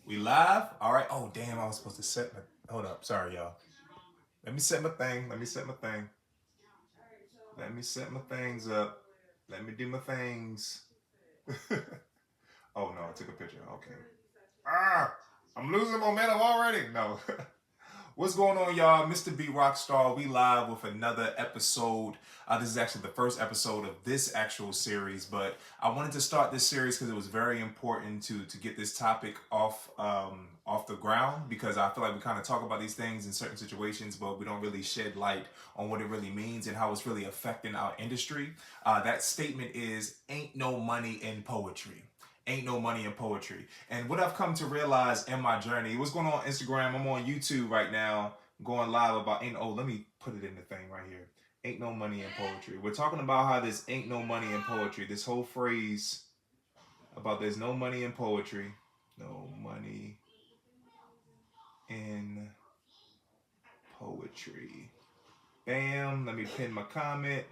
We live? All right. Oh, damn. I was supposed to set my. Hold up. Sorry, y'all. Let me set my thing. Let me set my thing. Let me set my things up. Let me do my things. Oh, no. I took a picture. Okay. Ah! I'm losing momentum already. No. What's going on, y'all? Mr. B Rockstar. We live with another episode. This is actually the first episode of this actual series, but I wanted to start this series because it was very important to get this topic off the ground, because I feel like we kind of talk about these things in certain situations, but we don't really shed light on what it really means and how it's really affecting our industry. That statement is "ain't no money in poetry." Ain't no money in poetry. And what I've come to realize in my journey, what's going on Instagram, I'm on YouTube right now, going live about let me put it in the thing right here. Ain't no money in poetry. We're talking about how this ain't no money in poetry. This whole phrase about there's no money in poetry. No money in poetry. Bam. Let me pin my comment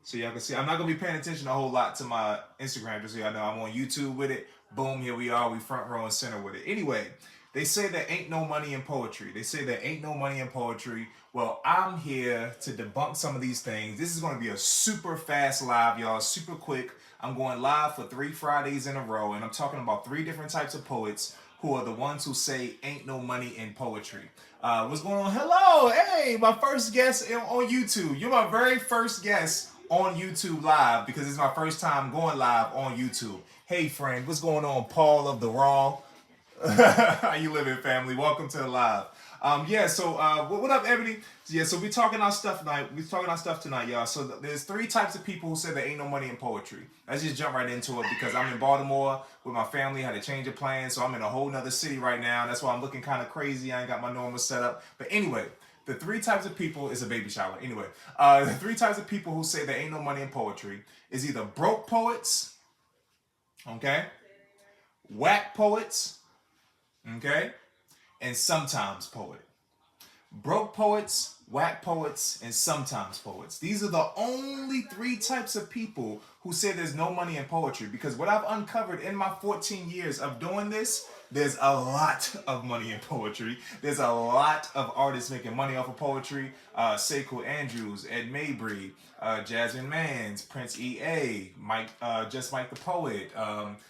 so y'all can see. I'm not gonna be paying attention a whole lot to my Instagram, just so y'all know I'm on YouTube with it. Boom, here we are. We front row and center with it. Anyway, they say there ain't no money in poetry. They say there ain't no money in poetry. Well, I'm here to debunk some of these things. This is gonna be a super fast live, y'all. Super quick. I'm going live for 3 Fridays in a row, and I'm talking about 3 different types of poets who are the ones who say ain't no money in poetry. What's going on? Hello, hey, my first guest on YouTube. You're my very first guest on YouTube live because it's my first time going live on YouTube. Hey, friend, what's going on? Paul of the Raw. How you living, family? Welcome to the live. What up, Ebony? Yeah, so we talking our stuff tonight. We talking our stuff tonight, y'all. So there's 3 types of people who say there ain't no money in poetry. Let's just jump right into it because I'm in Baltimore with my family. Had to change of plans, so I'm in a whole nother city right now. That's why I'm looking kind of crazy. I ain't got my normal setup. But anyway, the 3 types of people is a baby shower. Anyway, the 3 types of people who say there ain't no money in poetry is either broke poets, okay, whack poets, okay, and sometimes poet. Broke poets, whack poets, and sometimes poets. These are the only 3 types of people who say there's no money in poetry. Because what I've uncovered in my 14 years of doing this, there's a lot of money in poetry. There's a lot of artists making money off of poetry. Sekou Andrews, Ed Mabry, Jasmine Mans, Prince EA, Just Mike the Poet,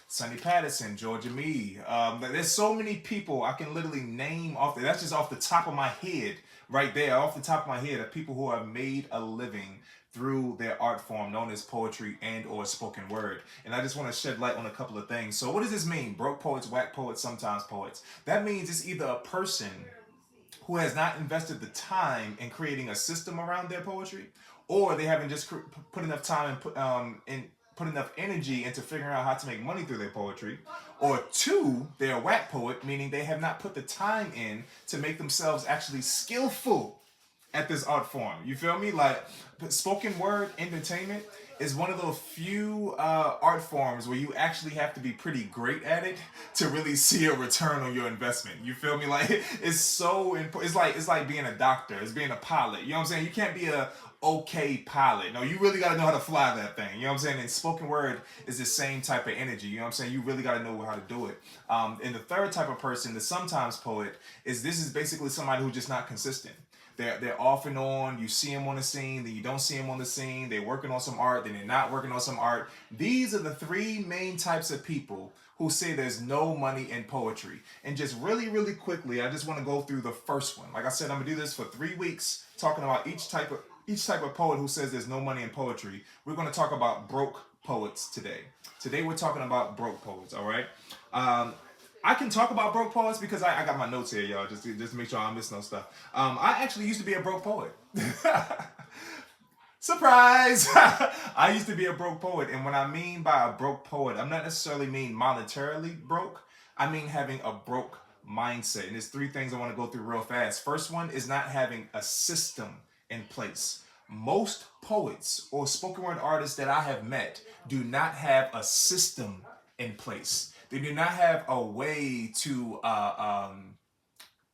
Sonny Patterson, Georgia Me. There's so many people I can literally name off. That's just off the top of my head, right there, off the top of my head, of people who have made a living through their art form known as poetry and or spoken word. And I just want to shed light on a couple of things. So what does this mean? Broke poets, whack poets, sometimes poets. That means it's either a person who has not invested the time in creating a system around their poetry, or they haven't just put enough time and put enough energy into figuring out how to make money through their poetry, or 2, they're a whack poet, meaning they have not put the time in to make themselves actually skillful at this art form. You feel me? Like spoken word entertainment is one of those few art forms where you actually have to be pretty great at it to really see a return on your investment. You feel me? Like it's so important. It's like being a doctor. It's being a pilot. You know what I'm saying? You can't be a okay pilot. No, you really got to know how to fly that thing. You know what I'm saying? And spoken word is the same type of energy. You know what I'm saying? You really got to know how to do it. And the third type of person, the sometimes poet, is basically somebody who's just not consistent. They're off and on. You see them on the scene, then you don't see them on the scene. They're working on some art, then they're not working on some art. These are the 3 main types of people who say there's no money in poetry. And just really, really quickly, I just want to go through the first one. Like I said, I'm gonna do this for 3 weeks, talking about each type of poet who says there's no money in poetry. We're gonna talk about broke poets today. Today we're talking about broke poets. All right. I can talk about broke poets because I got my notes here, y'all, just to make sure I don't miss no stuff. I actually used to be a broke poet. Surprise! I used to be a broke poet, and when I mean by a broke poet, I'm not necessarily mean monetarily broke. I mean having a broke mindset. And there's 3 things I want to go through real fast. First one is not having a system in place. Most poets or spoken word artists that I have met do not have a system in place. They do not have a way to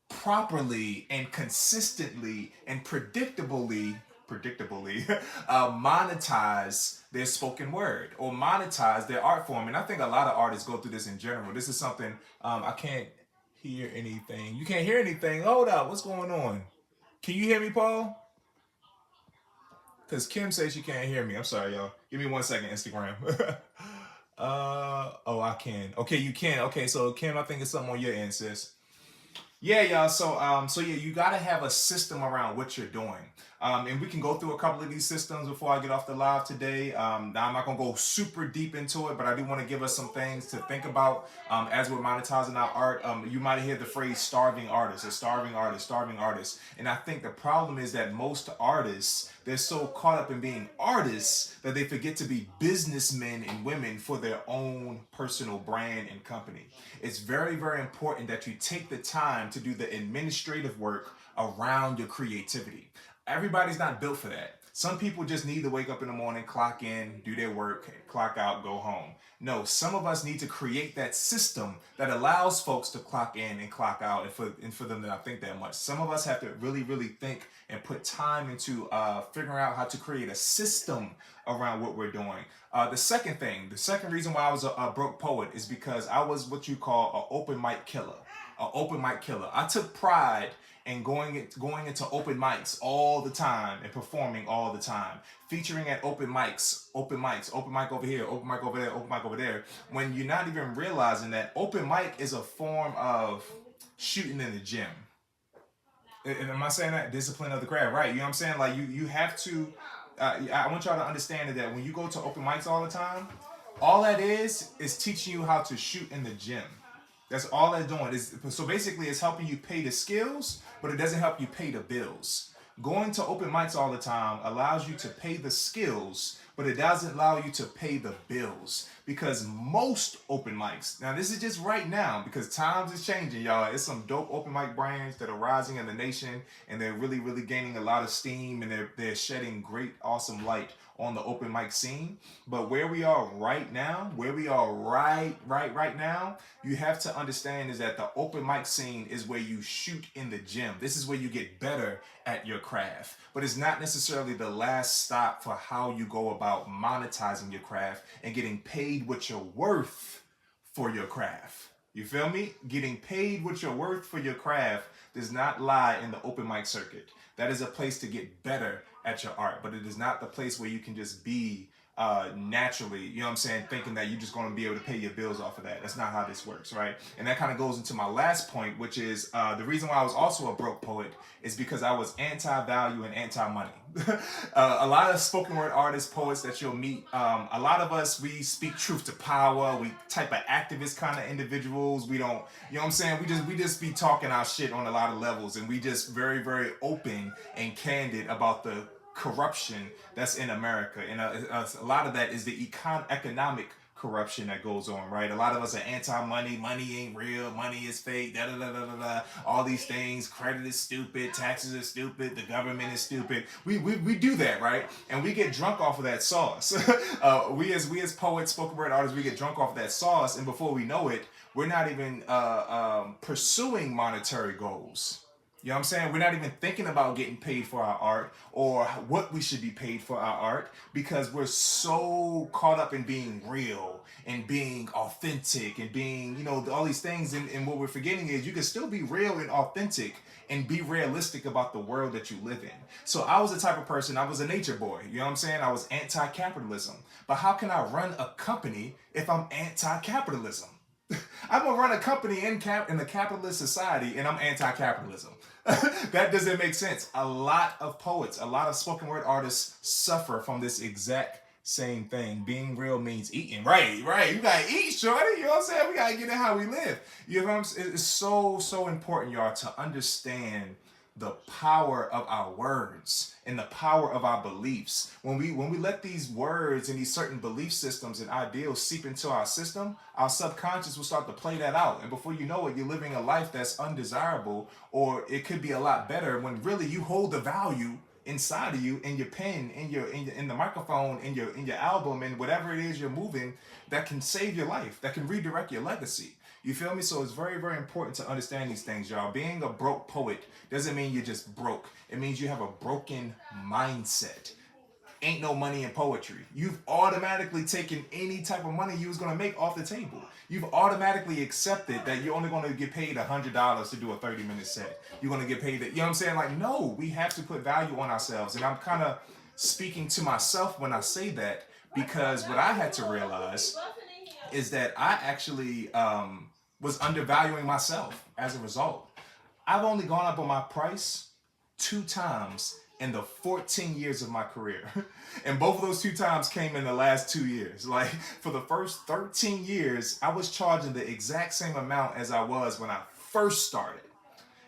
properly and consistently and predictably monetize their spoken word or monetize their art form. And I think a lot of artists go through this in general. This is something I can't hear anything. You can't hear anything. Hold up. What's going on? Can you hear me, Paul? Because Kim says she can't hear me. I'm sorry, y'all. Give me 1 second, Instagram. Oh, I can. Okay, you can. Okay, so Kim, I think it's something on your end, sis. Yeah, y'all. So yeah, you gotta have a system around what you're doing. And we can go through a couple of these systems before I get off the live today. Now I'm not gonna go super deep into it, but I do want to give us some things to think about as we're monetizing our art. You might hear the phrase "starving artist," a starving artist, starving artist, and I think the problem is that most artists, they're so caught up in being artists that they forget to be businessmen and women for their own personal brand and company. It's very, very important that you take the time to do the administrative work around your creativity. Everybody's not built for that. Some people just need to wake up in the morning, clock in, do their work, clock out, go home. No, some of us need to create that system that allows folks to clock in and clock out, and for them to not think that much. Some of us have to really, really think and put time into figuring out how to create a system around what we're doing. The second reason why I was a broke poet is because I was what you call an open mic killer. An open mic killer. I took pride in going into open mics all the time and performing all the time, featuring at open mics, open mic over here, open mic over there, open mic over there, when you're not even realizing that open mic is a form of shooting in the gym. And am I saying that? Discipline of the craft, right? You know what I'm saying? Like you have to. I want y'all to understand that when you go to open mics all the time, all that is teaching you how to shoot in the gym. That's all they're doing. So basically, it's helping you pay the skills, but it doesn't help you pay the bills. Going to open mics all the time allows you to pay the skills, but it doesn't allow you to pay the bills. Because most open mics, now this is just right now, because times is changing, y'all. It's some dope open mic brands that are rising in the nation, and they're really, really gaining a lot of steam, and they're shedding great, awesome light on the open mic scene. But where we are right now, right now, you have to understand is that the open mic scene is where you shoot in the gym. This is where you get better at your craft. But it's not necessarily the last stop for how you go about monetizing your craft and getting paid what you're worth for your craft. You feel me? Getting paid what you're worth for your craft does not lie in the open mic circuit. That is a place to get better at your art, but it is not the place where you can just be naturally, you know what I'm saying, thinking that you're just going to be able to pay your bills off of that. That's not how this works, right? And that kind of goes into my last point, which is the reason why I was also a broke poet is because I was anti-value and anti-money. A lot of spoken word artists, poets that you'll meet, a lot of us, we speak truth to power. We type of activist kind of individuals. We don't, you know what I'm saying? We just be talking our shit on a lot of levels, and we just very, very open and candid about the corruption that's in America. And a lot of that is the economic corruption that goes on, right? A lot of us are anti-money. Money ain't real. Money is fake. Da da da da da da. All these things. Credit is stupid. Taxes are stupid. The government is stupid. We do that, right? And we get drunk off of that sauce. We as poets, spoken word artists, we get drunk off of that sauce, and before we know it, we're not even pursuing monetary goals. You know what I'm saying? We're not even thinking about getting paid for our art or what we should be paid for our art because we're so caught up in being real and being authentic and being, you know, all these things. And what we're forgetting is you can still be real and authentic and be realistic about the world that you live in. So I was the type of person, I was a nature boy. You know what I'm saying? I was anti-capitalism. But how can I run a company if I'm anti-capitalism? I'm gonna run a company in a capitalist society, and I'm anti-capitalism. That doesn't make sense. A lot of poets, a lot of spoken word artists suffer from this exact same thing. Being real means eating. Right. You gotta eat, shorty. You know what I'm saying? We gotta get in how we live. You know what I'm saying? It's so important, y'all, to understand the power of our words and the power of our beliefs. When we let these words and these certain belief systems and ideals seep into our system, our subconscious will start to play that out. And before you know it, you're living a life that's undesirable, or it could be a lot better when really you hold the value inside of you in your pen, in the microphone, in your album, and whatever it is you're moving that can save your life, that can redirect your legacy. You feel me? So it's very, very important to understand these things, y'all. Being a broke poet doesn't mean you're just broke. It means you have a broken mindset. ain't no money in poetry. You've automatically taken any type of money you was gonna make off the table. You've automatically accepted that you're only gonna get paid $100 to do a 30-minute set. You're gonna get paid that, you know what I'm saying? Like, no, we have to put value on ourselves. And I'm kind of speaking to myself when I say that, because what I had to realize is that I actually was undervaluing myself as a result. I've only gone up on my price 2 times in the 14 years of my career. And both of those 2 times came in the last 2 years. Like, for the first 13 years, I was charging the exact same amount as I was when I first started.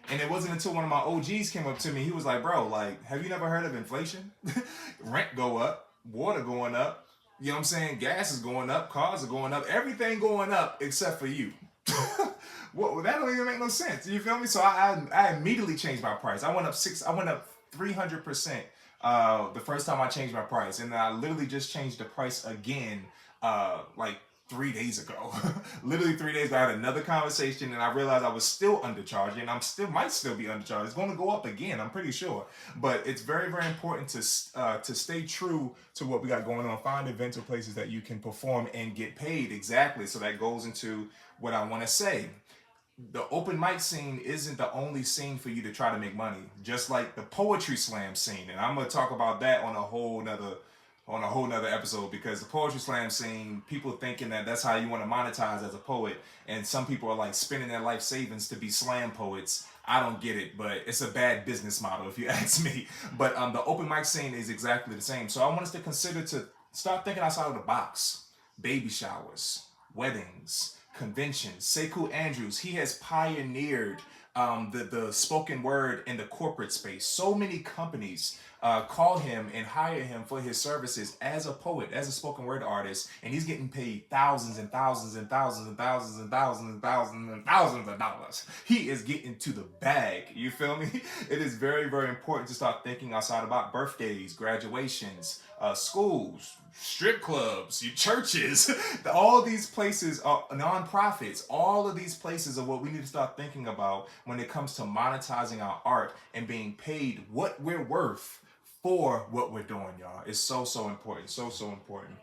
And it wasn't until one of my OGs came up to me, he was like, bro, like, have you never heard of inflation? Rent go up, water going up, you know what I'm saying? Gas is going up, cars are going up, everything going up except for you. Well, that don't even make no sense. You feel me? So I immediately changed my price. I went up 300% the first time I changed my price, and I literally just changed the price again like 3 days ago. Literally 3 days ago, I had another conversation, and I realized I was still undercharging. Might still be undercharged. It's going to go up again, I'm pretty sure. But it's very, very important to stay true to what we got going on. Find events or places that you can perform and get paid. Exactly. So that goes into what I want to say. The open mic scene isn't the only scene for you to try to make money. Just like the poetry slam scene, and I'm gonna talk about that on a whole nother episode, because the poetry slam scene, people thinking that that's how you want to monetize as a poet, and some people are like spending their life savings to be slam poets. I don't get it, but it's a bad business model if you ask me. But the open mic scene is exactly the same. So I want us to consider to start thinking outside of the box. Baby showers, weddings, conventions. Sekou Andrews, he has pioneered the spoken word in the corporate space. So many companies call him and hire him for his services as a poet, as a spoken word artist, and he's getting paid thousands and thousands and thousands and thousands and thousands and thousands and thousands of dollars. He is getting to the bag. You feel me? It is very, very important to start thinking outside about birthdays, graduations, schools, strip clubs, your churches, all these places are nonprofits. All of these places are what we need to start thinking about when it comes to monetizing our art and being paid what we're worth for what we're doing, y'all. It's so, so important. So, so important.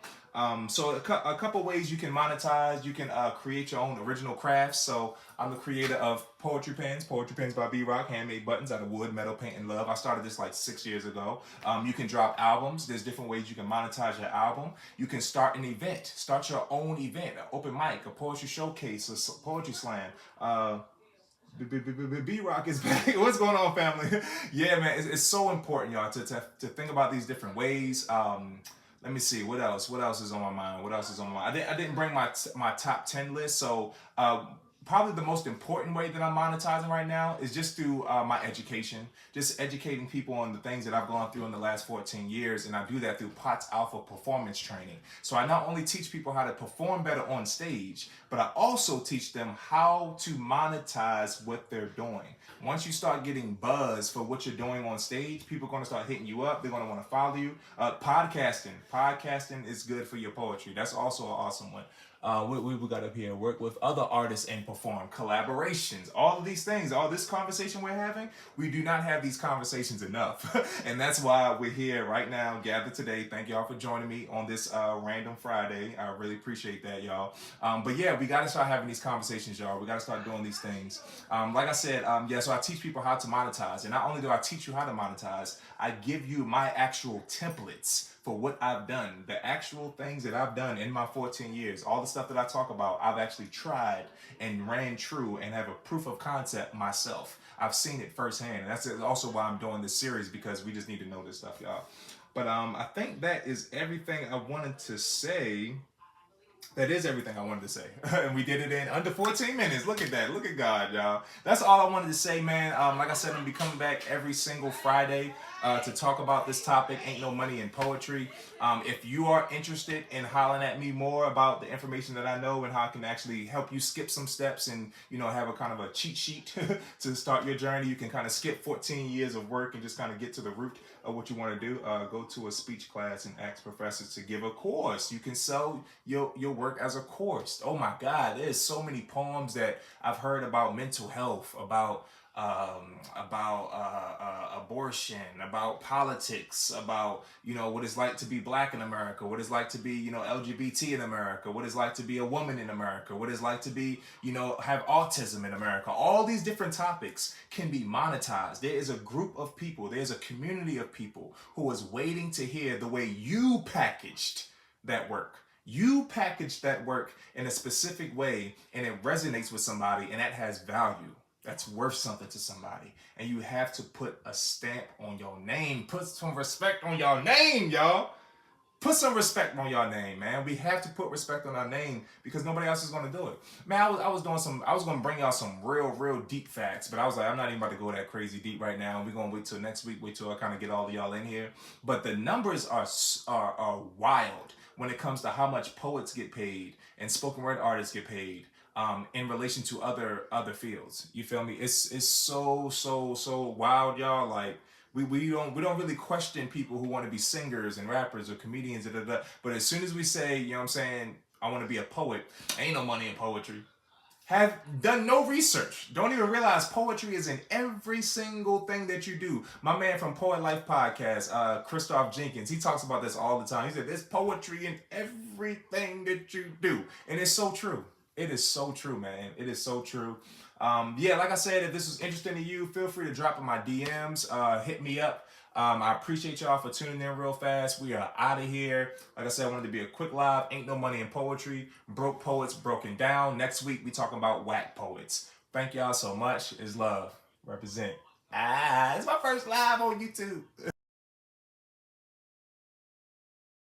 So a couple ways you can monetize. You can create your own original crafts. So I'm the creator of Poetry Pens by B-Rock, handmade buttons out of wood, metal, paint, and love. I started this like 6 years ago. You can drop albums. There's different ways you can monetize your album. You can start an event. Start your own event, an open mic, a poetry showcase, a poetry slam. B-Rock is back. What's going on, family? Yeah, man, it's so important, y'all, to think about these different ways. Let me see, what else is on my mind. I didn't bring my top 10 list. So probably the most important way that I'm monetizing right now is just through my education, just educating people on the things that I've gone through in the last 14 years. And I do that through POTS Alpha performance training. So I not only teach people how to perform better on stage, but I also teach them how to monetize what they're doing. Once you start getting buzz for what you're doing on stage, people are going to start hitting you up. They're going to want to follow you. Podcasting is good for your poetry. That's also an awesome one. We got up here, work with other artists and perform, collaborations, all of these things, all this conversation we're having, we do not have these conversations enough. And that's why we're here right now, gathered today. Thank y'all for joining me on this random Friday. I really appreciate that, y'all. But yeah, we got to start having these conversations, y'all. We got to start doing these things. Like I said, so I teach people how to monetize. And not only do I teach you how to monetize, I give you my actual templates for what I've done, the actual things that I've done in my 14 years, all the stuff that I talk about, I've actually tried and ran true and have a proof of concept myself. I've seen it firsthand. And that's also why I'm doing this series, because we just need to know this stuff, y'all. But I think that is everything I wanted to say. That is everything I wanted to say. And we did it in under 14 minutes. Look at that. Look at God, y'all. That's all I wanted to say, man. Like I said, I'm going to be coming back every single Friday to talk about this topic, Ain't No Money in Poetry. If you are interested in hollering at me more about the information that I know and how I can actually help you skip some steps and, have a kind of a cheat sheet to start your journey, you can kind of skip 14 years of work and just kind of get to the root of what you want to do. Go to a speech class and ask professors to give a course. You can sell your work as a course. Oh my God, there's so many poems that I've heard about mental health, about abortion, about politics, about, you know, what it's like to be black in America, what it's like to be, you know, LGBT in America, what it's like to be a woman in America, what it's like to be, you know, have autism in America. All these different topics can be monetized. There is a group of people, there's a community of people who is waiting to hear the way you packaged that work. You package that work in a specific way and it resonates with somebody and that has value. That's worth something to somebody. And you have to put a stamp on your name. Put some respect on your name, y'all. Put some respect on your name, man. We have to put respect on our name because nobody else is gonna do it. Man, I was doing some. I was gonna bring y'all some real deep facts, but I was like, I'm not even about to go that crazy deep right now. We're gonna wait till next week. Wait till I kind of get all of y'all in here. But the numbers are wild when it comes to how much poets get paid and spoken word artists get paid. In relation to other fields, you feel me? It's so wild, y'all. Like we don't really question people who want to be singers and rappers or comedians, but as soon as we say, you know what I'm saying, I want to be a poet, ain't no money in poetry. Have done no research. Don't even realize poetry is in every single thing that you do. My man from Poet Life Podcast, Christoph Jenkins, he talks about this all the time. He said, there's poetry in everything that you do. And it's so true. It is so true, man. It is so true. Yeah, like I said, if this was interesting to you, feel free to drop in my DMs. Hit me up. I appreciate y'all for tuning in real fast. We are out of here. Like I said, I wanted to be a quick live. Ain't no money in poetry. Broke poets broken down. Next week, we talking about whack poets. Thank y'all so much. It's love. Represent. It's my first live on YouTube.